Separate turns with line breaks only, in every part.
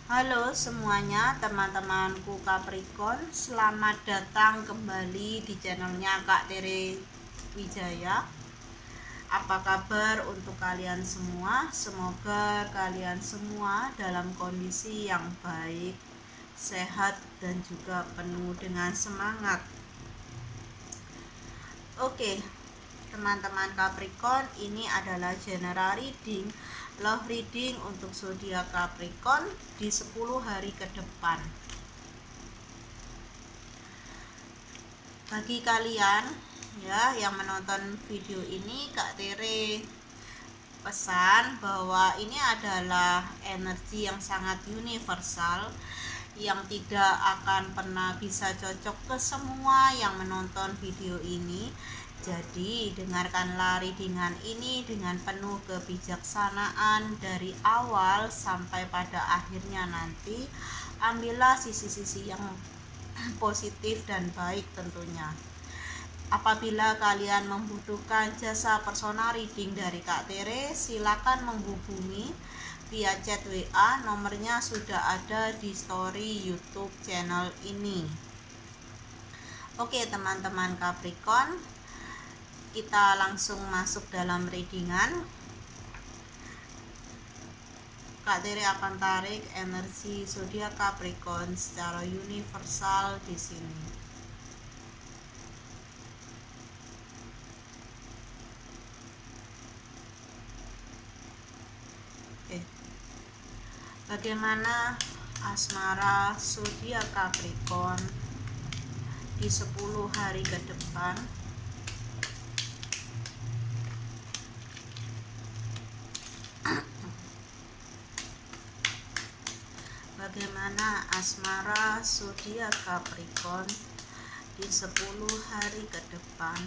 Halo semuanya teman-temanku Capricorn, selamat datang kembali di channelnya Kak Tere Wijaya. Apa kabar untuk kalian semua? Semoga kalian semua dalam kondisi yang baik, sehat, dan juga penuh dengan semangat. Oke, teman-teman Capricorn, ini adalah general reading, love reading untuk zodiak Capricorn di 10 hari ke depan. Bagi kalian ya yang menonton video ini, Kak Tere pesan bahwa ini adalah energi yang sangat universal, yang tidak akan pernah bisa cocok ke semua yang menonton video ini. Jadi dengarkanlah readingan ini dengan penuh kebijaksanaan dari awal sampai pada akhirnya nanti. Ambillah sisi-sisi yang positif dan baik tentunya. Apabila kalian membutuhkan jasa personal reading dari Kak Tere, silakan menghubungi via chat WA. Nomornya sudah ada di story YouTube channel ini. Oke teman-teman Capricorn, kita langsung masuk dalam readingan. Kak Tere akan tarik energi zodiak Capricorn secara universal di sini. Bagaimana asmara zodiak Capricorn di 10 hari ke depan? Bagaimana asmara zodiak Capricorn di 10 hari ke depan?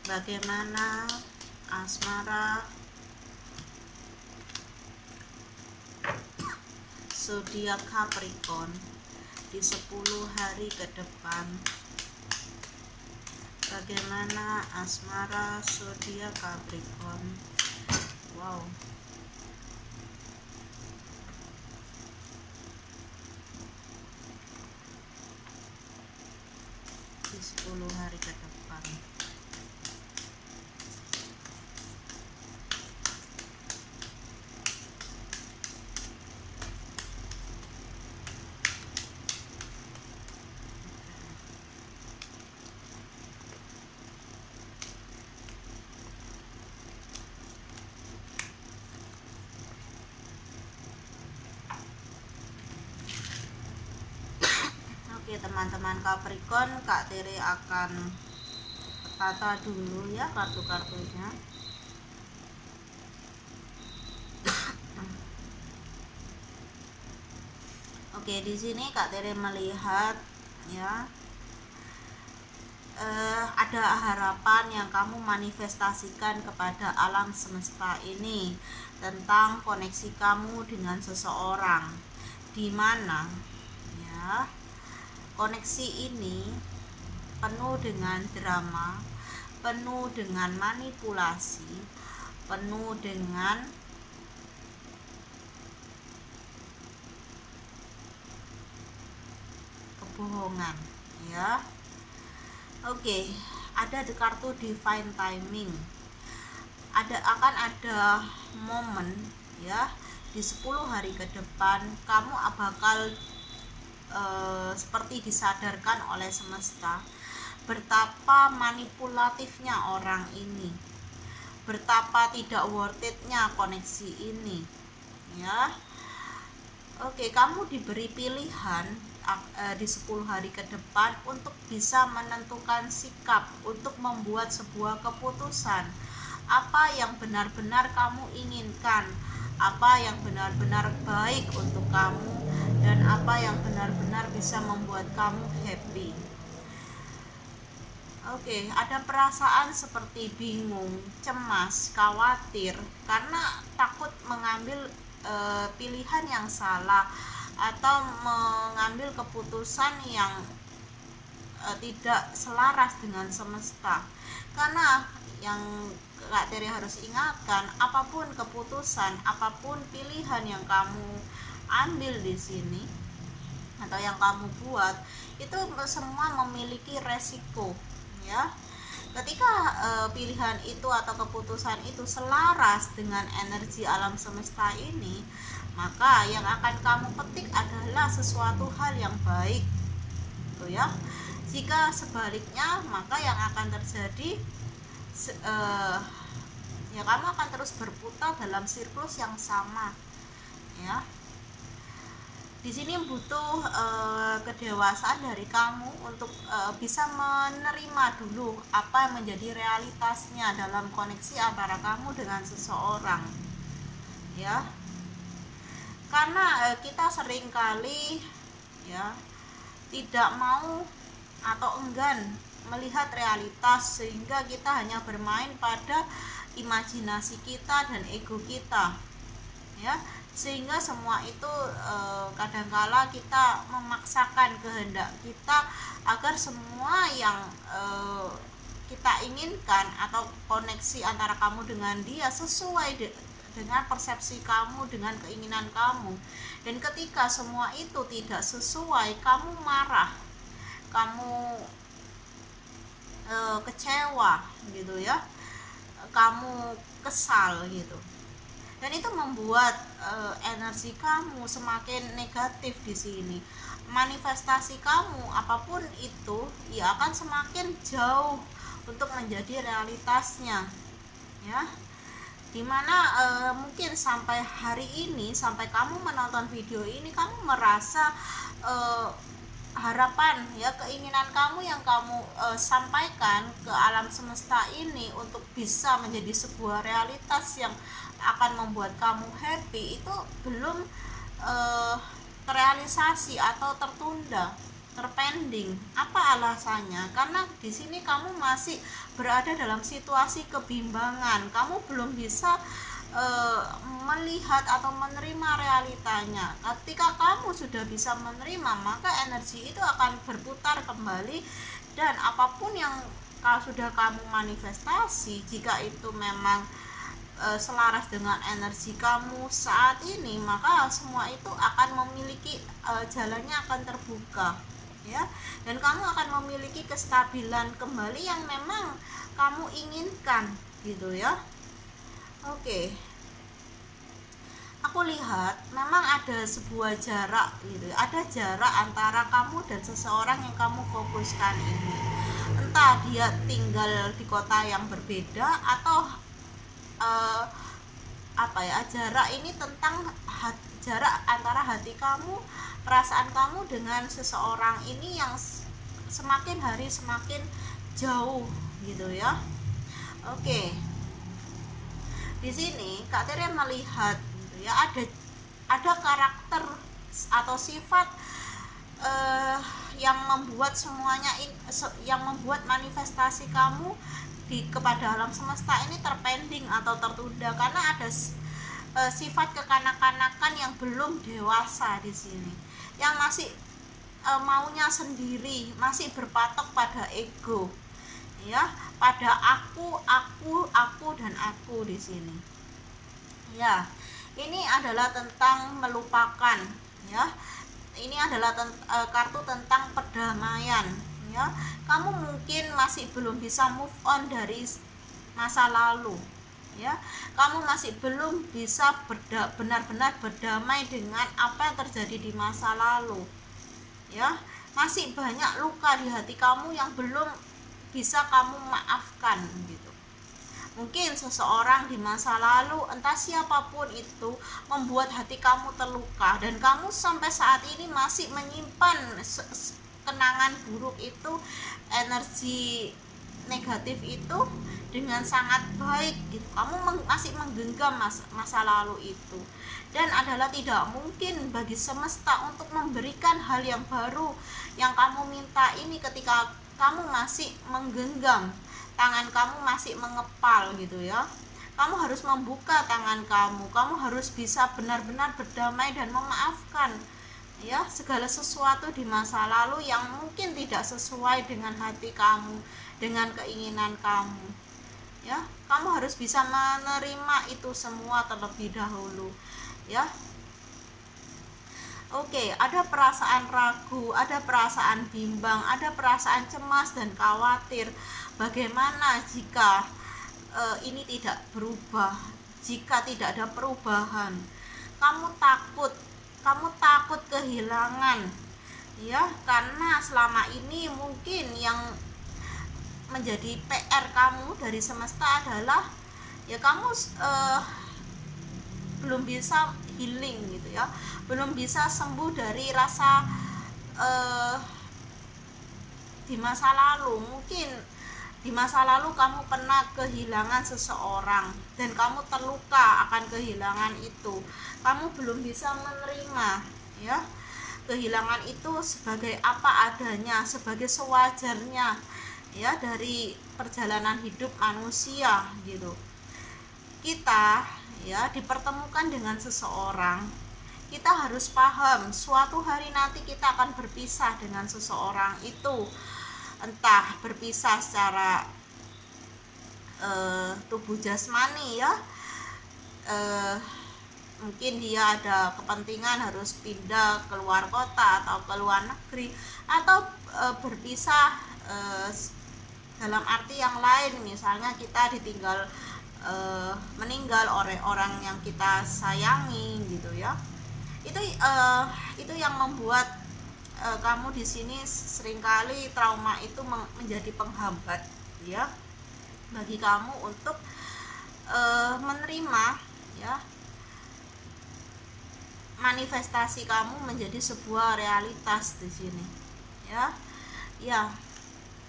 Bagaimana asmara zodiak Capricorn di 10 hari ke depan? Bagaimana asmara zodiak Capricorn? Wow. Di 10 hari ke depan. Oke teman-teman Capricorn, Kak Tere akan tata dulu ya kartu-kartunya. Oke, di sini Kak Tere melihat ya ada harapan yang kamu manifestasikan kepada alam semesta ini tentang koneksi kamu dengan seseorang, di mana ya koneksi ini penuh dengan drama, penuh dengan manipulasi, penuh dengan kebohongan ya. Oke, ada di kartu divine timing. Akan ada momen ya di 10 hari ke depan kamu bakal seperti disadarkan oleh semesta betapa manipulatifnya orang ini, betapa tidak worth it-nya koneksi ini ya. Oke, kamu diberi pilihan di 10 hari ke depan untuk bisa menentukan sikap, untuk membuat sebuah keputusan apa yang benar-benar kamu inginkan, apa yang benar-benar baik untuk kamu, dan apa yang benar-benar bisa membuat kamu happy. Oke, ada perasaan seperti bingung, cemas, khawatir karena takut mengambil pilihan yang salah atau mengambil keputusan yang tidak selaras dengan semesta. Karena yang Kak Teri harus ingatkan, apapun keputusan, apapun pilihan yang kamu ambil di sini atau yang kamu buat, itu semua memiliki resiko, ya. Ketika pilihan itu atau keputusan itu selaras dengan energi alam semesta ini, maka yang akan kamu petik adalah sesuatu hal yang baik, gitu ya. Jika sebaliknya, maka yang akan terjadi ya kamu akan terus berputar dalam siklus yang sama, ya. Di sini butuh kedewasaan dari kamu untuk bisa menerima dulu apa yang menjadi realitasnya dalam koneksi antara kamu dengan seseorang, ya. Karena kita seringkali, ya, tidak mau atau enggan melihat realitas, sehingga kita hanya bermain pada imajinasi kita dan ego kita, ya, sehingga semua itu kadangkala kita memaksakan kehendak kita agar semua yang kita inginkan atau koneksi antara kamu dengan dia sesuai dengan persepsi kamu, dengan keinginan kamu. Dan ketika semua itu tidak sesuai, kamu marah, kamu kecewa gitu ya, kamu kesal gitu, dan itu membuat energi kamu semakin negatif. Di sini manifestasi kamu apapun itu ya akan semakin jauh untuk menjadi realitasnya, ya. Dimana mungkin sampai hari ini, sampai kamu menonton video ini, kamu merasa harapan, ya, keinginan kamu yang kamu sampaikan ke alam semesta ini untuk bisa menjadi sebuah realitas yang akan membuat kamu happy, itu belum terrealisasi atau tertunda, terpending. Apa alasannya? Karena di sini kamu masih berada dalam situasi kebimbangan, kamu belum bisa melihat atau menerima realitanya. Ketika kamu sudah bisa menerima, maka energi itu akan berputar kembali, dan apapun yang sudah kamu manifestasi, jika itu memang selaras dengan energi kamu saat ini, maka semua itu akan memiliki jalannya akan terbuka, ya, dan kamu akan memiliki kestabilan kembali yang memang kamu inginkan, gitu ya. Oke, aku lihat memang ada sebuah jarak gitu, ada jarak antara kamu dan seseorang yang kamu fokuskan ini. Entah dia tinggal di kota yang berbeda atau jarak ini tentang jarak antara hati kamu, perasaan kamu dengan seseorang ini yang semakin hari semakin jauh, gitu ya. Oke. Di sini Kak Tere melihat gitu ya, ada karakter atau sifat yang membuat semuanya yang membuat manifestasi kamu kepada alam semesta ini terpending atau tertunda, karena ada sifat kekanak-kanakan yang belum dewasa di sini, yang masih maunya sendiri, masih berpatok pada ego, ya, pada aku dan aku di sini. Ya, ini adalah tentang melupakan, ya. Ini adalah kartu tentang perdamaian, ya. Kamu mungkin masih belum bisa move on dari masa lalu, ya. Kamu masih belum bisa benar-benar berdamai dengan apa yang terjadi di masa lalu, ya. Masih banyak luka di hati kamu yang belum bisa kamu maafkan, gitu. Mungkin seseorang di masa lalu, entah siapapun itu, membuat hati kamu terluka, dan kamu sampai saat ini masih menyimpan kenangan buruk itu, energi negatif itu dengan sangat baik, gitu. Kamu masih menggenggam masa lalu itu, dan adalah tidak mungkin bagi semesta untuk memberikan hal yang baru yang kamu minta ini ketika kamu masih menggenggam, tangan kamu masih mengepal, gitu ya. Kamu harus membuka tangan kamu harus bisa benar-benar berdamai dan memaafkan, ya, segala sesuatu di masa lalu yang mungkin tidak sesuai dengan hati kamu, dengan keinginan kamu. ya. Kamu harus bisa menerima itu semua terlebih dahulu, ya. Oke, ada perasaan ragu, ada perasaan bimbang, ada perasaan cemas dan khawatir. Bagaimana jika ini tidak berubah, jika tidak ada perubahan? Kamu takut kehilangan, ya, karena selama ini mungkin yang menjadi PR kamu dari semesta adalah ya kamu belum bisa healing gitu ya, belum bisa sembuh dari rasa di masa lalu. Mungkin di masa lalu kamu pernah kehilangan seseorang dan kamu terluka akan kehilangan itu. Kamu belum bisa menerima, ya, kehilangan itu sebagai apa adanya, sebagai sewajarnya, ya, dari perjalanan hidup manusia gitu. Kita, ya, dipertemukan dengan seseorang, kita harus paham suatu hari nanti kita akan berpisah dengan seseorang itu, entah berpisah secara tubuh jasmani, ya, mungkin dia ada kepentingan harus pindah ke luar kota atau ke luar negeri, atau berpisah dalam arti yang lain, misalnya kita ditinggal meninggal oleh orang yang kita sayangi gitu ya. Itu yang membuat kamu di sini seringkali trauma itu menjadi penghambat, ya, bagi kamu untuk menerima, ya, manifestasi kamu menjadi sebuah realitas di sini, ya. Ya,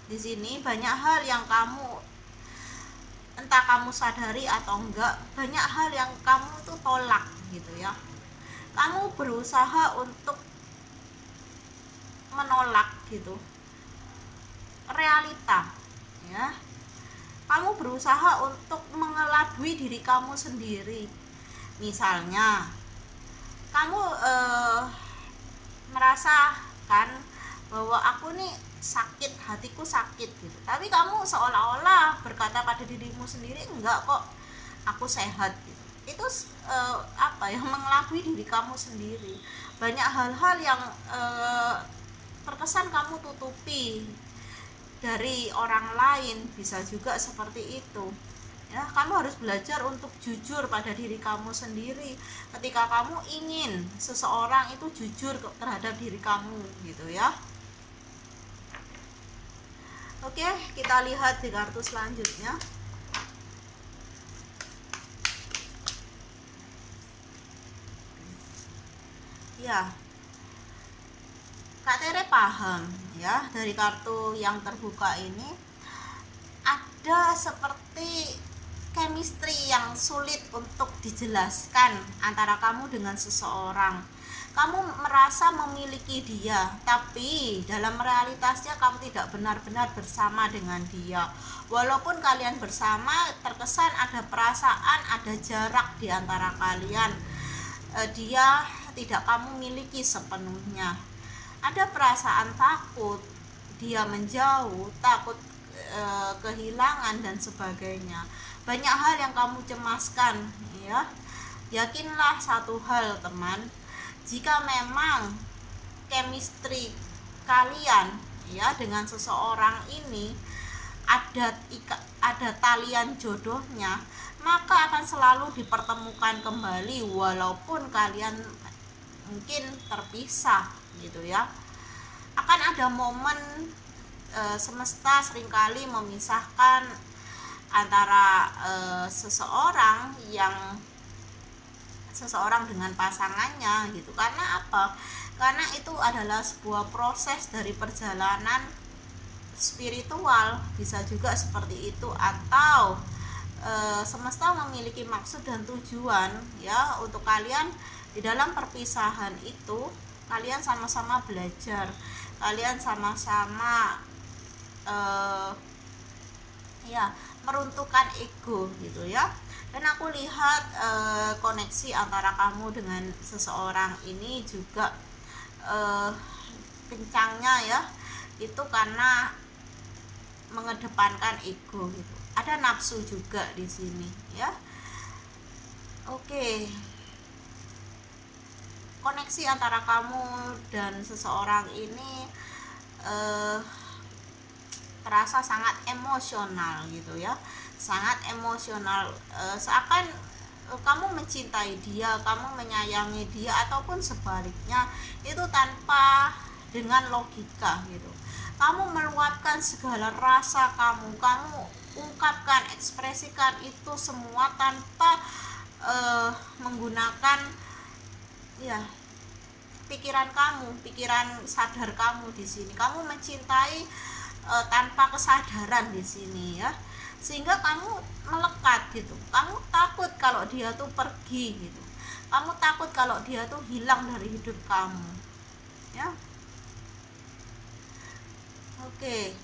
di sini banyak hal yang kamu, entah kamu sadari atau enggak, banyak hal yang kamu tuh tolak gitu ya. Kamu berusaha untuk menolak gitu realita, ya. Kamu berusaha untuk mengelabui diri kamu sendiri. Misalnya kamu merasakan bahwa aku nih sakit, hatiku sakit gitu, tapi kamu seolah-olah berkata pada dirimu sendiri, enggak kok, aku sehat gitu. Itu mengelabui diri kamu sendiri. Banyak hal-hal yang terkesan kamu tutupi dari orang lain, bisa juga seperti itu, ya. Kamu harus belajar untuk jujur pada diri kamu sendiri ketika kamu ingin seseorang itu jujur terhadap diri kamu gitu ya. Oke, kita lihat di kartu selanjutnya. Ya, Kak Tere paham ya, dari kartu yang terbuka ini ada seperti chemistry yang sulit untuk dijelaskan antara kamu dengan seseorang. Kamu merasa memiliki dia, tapi dalam realitasnya kamu tidak benar-benar bersama dengan dia. Walaupun kalian bersama, terkesan ada perasaan, ada jarak di antara kalian. Dia tidak kamu miliki sepenuhnya. Ada perasaan takut, dia menjauh, takut kehilangan dan sebagainya. Banyak hal yang kamu cemaskan, ya. Yakinlah satu hal, teman, jika memang chemistry kalian, ya, dengan seseorang ini ada talian jodohnya, maka akan selalu dipertemukan kembali walaupun kalian mungkin terpisah gitu ya. Akan ada momen semesta seringkali memisahkan antara seseorang dengan pasangannya gitu. Karena apa? Karena itu adalah sebuah proses dari perjalanan spiritual, bisa juga seperti itu, atau semesta memiliki maksud dan tujuan, ya, untuk kalian di dalam perpisahan itu. Kalian sama-sama belajar, kalian sama-sama meruntuhkan ego gitu ya. Dan aku lihat koneksi antara kamu dengan seseorang ini juga kencangnya, ya, itu karena mengedepankan ego gitu. ada nafsu juga di sini ya. Oke, koneksi antara kamu dan seseorang ini terasa sangat emosional gitu ya, sangat emosional, seakan kamu mencintai dia, kamu menyayangi dia, ataupun sebaliknya itu tanpa dengan logika gitu. Kamu meluapkan segala rasa kamu ungkapkan, ekspresikan itu semua tanpa menggunakan ya pikiran kamu, pikiran sadar kamu di sini. Kamu mencintai tanpa kesadaran di sini ya, sehingga kamu melekat gitu. Kamu takut kalau dia tuh pergi gitu, kamu takut kalau dia tuh hilang dari hidup kamu ya. Oke,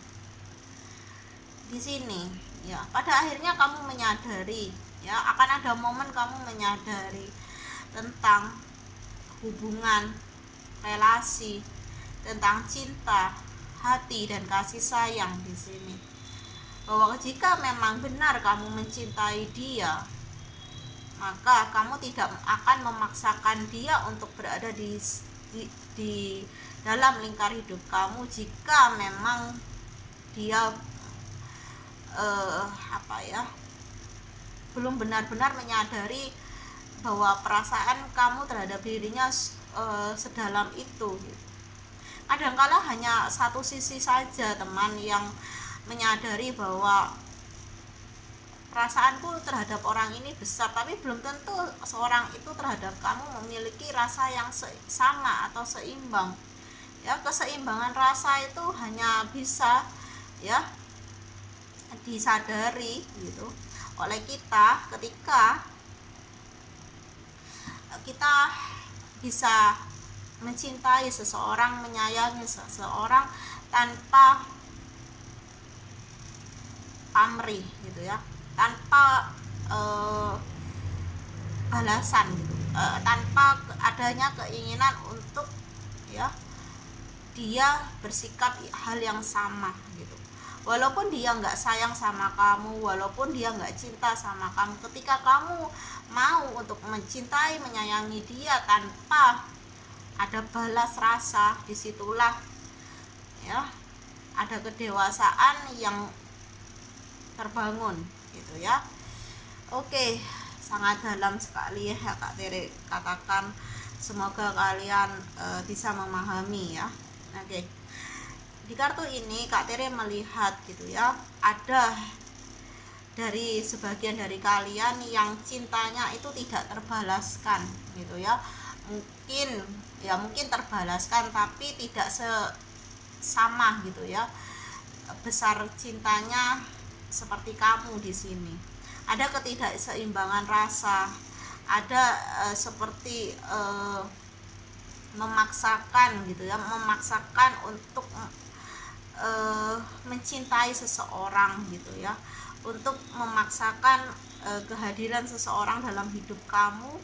di sini ya pada akhirnya kamu menyadari ya, akan ada momen kamu menyadari tentang hubungan, relasi, tentang cinta, hati, dan kasih sayang di sini. Bahwa jika memang benar kamu mencintai dia, maka kamu tidak akan memaksakan dia untuk berada di dalam lingkar hidup kamu jika memang dia belum benar-benar menyadari bahwa perasaan kamu terhadap dirinya sedalam itu gitu. Kadangkala hanya satu sisi saja teman yang menyadari bahwa perasaanku terhadap orang ini besar, tapi belum tentu seorang itu terhadap kamu memiliki rasa yang sama atau seimbang ya. Keseimbangan rasa itu hanya bisa ya disadari gitu oleh kita ketika kita bisa mencintai seseorang, menyayangi seseorang tanpa pamrih gitu ya, tanpa balasan gitu, tanpa adanya keinginan untuk ya dia bersikap hal yang sama gitu. Walaupun dia nggak sayang sama kamu, walaupun dia nggak cinta sama kamu, ketika kamu mau untuk mencintai, menyayangi dia tanpa ada balas rasa, disitulah ya ada kedewasaan yang terbangun gitu ya. Oke, sangat dalam sekali ya Kak Tere katakan, semoga kalian bisa memahami ya. Oke, di kartu ini Kak Tere melihat gitu ya, ada dari sebagian dari kalian yang cintanya itu tidak terbalaskan gitu ya. Mungkin terbalaskan tapi tidak sama gitu ya besar cintanya seperti kamu di sini. Ada ketidakseimbangan rasa, ada seperti memaksakan gitu ya, memaksakan untuk mencintai seseorang gitu ya, untuk memaksakan kehadiran seseorang dalam hidup kamu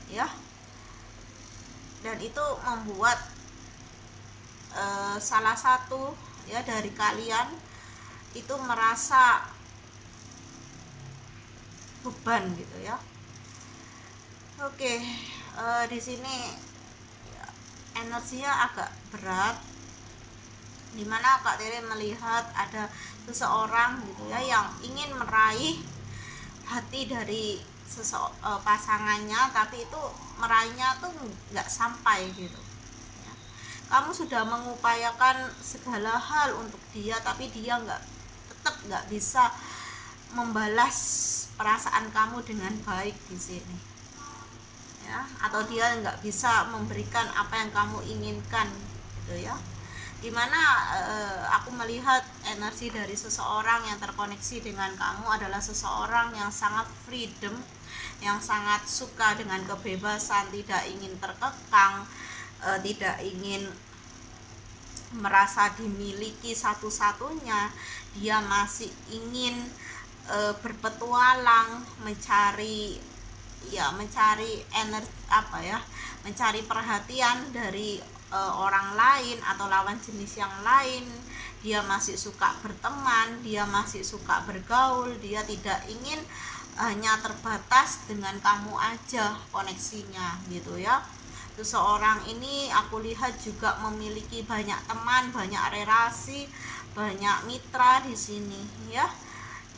ya, dan itu membuat salah satu ya dari kalian itu merasa beban gitu ya. Oke, di sini ya, energinya agak berat, dimana Kak Tere melihat ada seseorang gitu ya yang ingin meraih hati dari pasangannya, tapi itu meraihnya tuh nggak sampai gitu ya. Kamu sudah mengupayakan segala hal untuk dia, tapi dia tetap nggak bisa membalas perasaan kamu dengan baik di sini ya, atau dia nggak bisa memberikan apa yang kamu inginkan gitu ya. Dimana aku melihat energi dari seseorang yang terkoneksi dengan kamu adalah seseorang yang sangat freedom, yang sangat suka dengan kebebasan, tidak ingin terkekang, tidak ingin merasa dimiliki satu-satunya. Dia masih ingin berpetualang, mencari energi mencari perhatian dari orang lain atau lawan jenis yang lain dia masih suka berteman, dia masih suka bergaul, dia tidak ingin hanya terbatas dengan kamu aja koneksinya gitu ya. Seseorang ini aku lihat juga memiliki banyak teman, banyak relasi, banyak mitra di sini ya,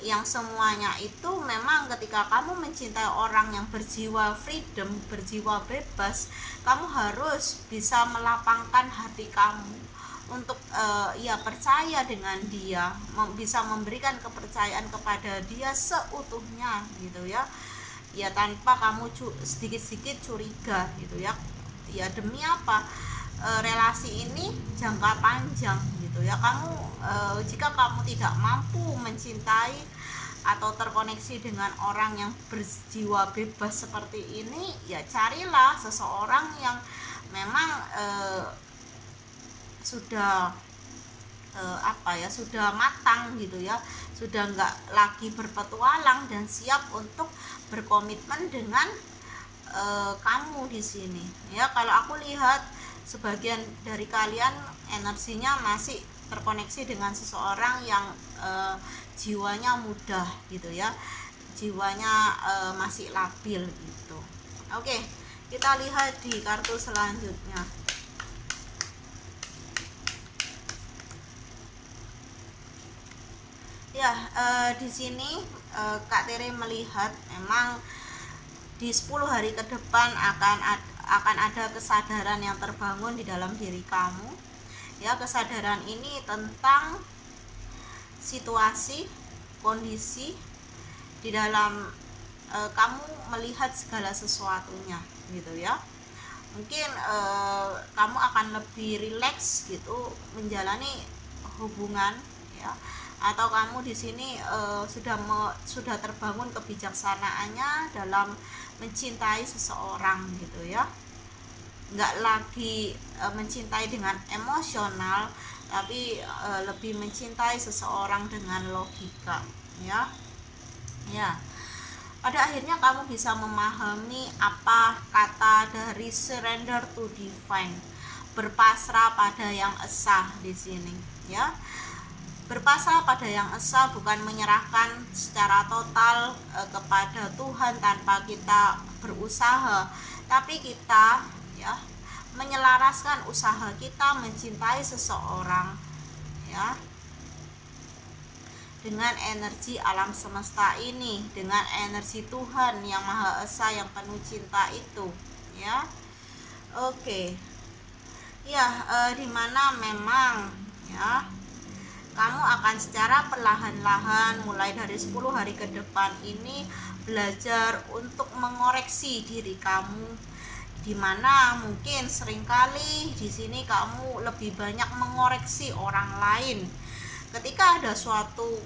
yang semuanya itu memang ketika kamu mencintai orang yang berjiwa freedom, berjiwa bebas, kamu harus bisa melapangkan hati kamu untuk ya percaya dengan dia, bisa memberikan kepercayaan kepada dia seutuhnya gitu ya, ya tanpa kamu sedikit-sedikit curiga gitu ya. Ya demi apa? Relasi ini jangka panjang gitu ya. Kamu jika kamu tidak mampu mencintai atau terkoneksi dengan orang yang berjiwa bebas seperti ini, ya carilah seseorang yang memang sudah sudah matang gitu ya, sudah nggak lagi berpetualang dan siap untuk berkomitmen dengan kamu di sini ya. Kalau aku lihat sebagian dari kalian energinya masih terkoneksi dengan seseorang yang jiwanya mudah gitu ya, jiwanya masih labil gitu. Oke, kita lihat di kartu selanjutnya. Ya, di sini Kak Tere melihat memang di 10 hari ke depan akan ada kesadaran yang terbangun di dalam diri kamu ya. Kesadaran ini tentang situasi, kondisi di dalam kamu melihat segala sesuatunya gitu ya. Mungkin kamu akan lebih rileks gitu menjalani hubungan ya, atau kamu di sini sudah terbangun kebijaksanaannya dalam mencintai seseorang gitu ya, nggak lagi mencintai dengan emosional, tapi lebih mencintai seseorang dengan logika ya. Ya, pada akhirnya kamu bisa memahami apa kata dari surrender to divine, berpasrah pada yang esa di sini ya. Berpasrah pada yang esa bukan menyerahkan secara total kepada Tuhan tanpa kita berusaha, tapi kita ya menyelaraskan usaha kita mencintai seseorang ya dengan energi alam semesta ini, dengan energi Tuhan yang Maha Esa yang penuh cinta itu ya. Oke. Ya, dimana memang ya kamu akan secara perlahan-lahan mulai dari 10 hari ke depan ini belajar untuk mengoreksi diri kamu, dimana mungkin seringkali di sini kamu lebih banyak mengoreksi orang lain ketika ada suatu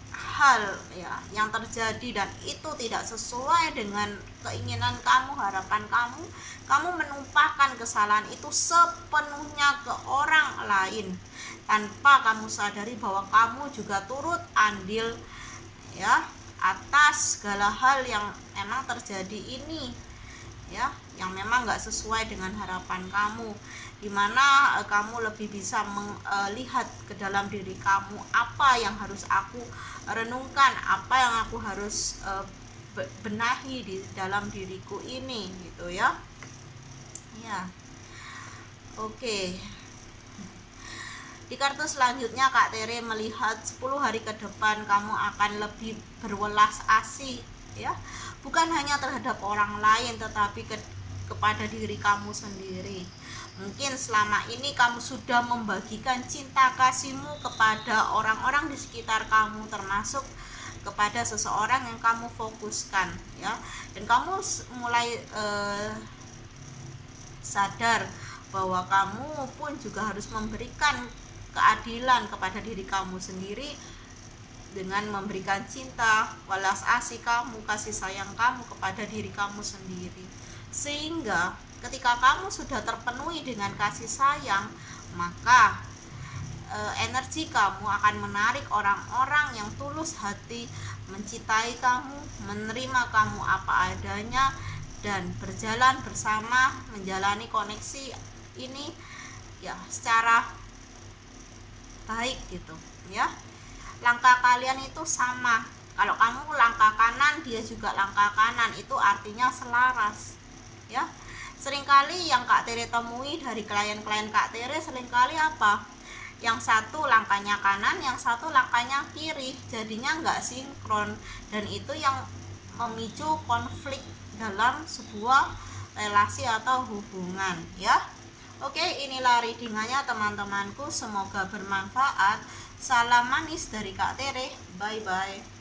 hal ya yang terjadi dan itu tidak sesuai dengan keinginan kamu, harapan kamu menumpahkan kesalahan itu sepenuhnya ke orang lain tanpa kamu sadari bahwa kamu juga turut andil ya atas segala hal yang memang terjadi ini ya, yang memang nggak sesuai dengan harapan kamu, dimana kamu lebih bisa melihat ke dalam diri kamu, apa yang harus aku renungkan, apa yang aku harus benahi di dalam diriku ini gitu ya. Ya, oke. Di kartu selanjutnya Kak Tere melihat 10 hari ke depan kamu akan lebih berwelas asih ya, bukan hanya terhadap orang lain tetapi kepada diri kamu sendiri. Mungkin selama ini kamu sudah membagikan cinta kasihmu kepada orang-orang di sekitar kamu, termasuk kepada seseorang yang kamu fokuskan ya, dan kamu mulai sadar bahwa kamu pun juga harus memberikan keadilan kepada diri kamu sendiri dengan memberikan cinta, welas asih kamu, kasih sayang kamu kepada diri kamu sendiri. Sehingga ketika kamu sudah terpenuhi dengan kasih sayang, maka energi kamu akan menarik orang-orang yang tulus hati mencintai kamu, menerima kamu apa adanya, dan berjalan bersama menjalani koneksi ini ya secara baik gitu ya. Langkah kalian itu sama. Kalau kamu langkah kanan, dia juga langkah kanan, itu artinya selaras ya. Seringkali yang Kak Tere temui dari klien-klien Kak Tere, seringkali apa, yang satu langkahnya kanan, yang satu langkahnya kiri, jadinya nggak sinkron, dan itu yang memicu konflik dalam sebuah relasi atau hubungan ya. Oke, inilah readingannya teman-temanku, semoga bermanfaat. Salam manis dari Kak Tere, bye bye.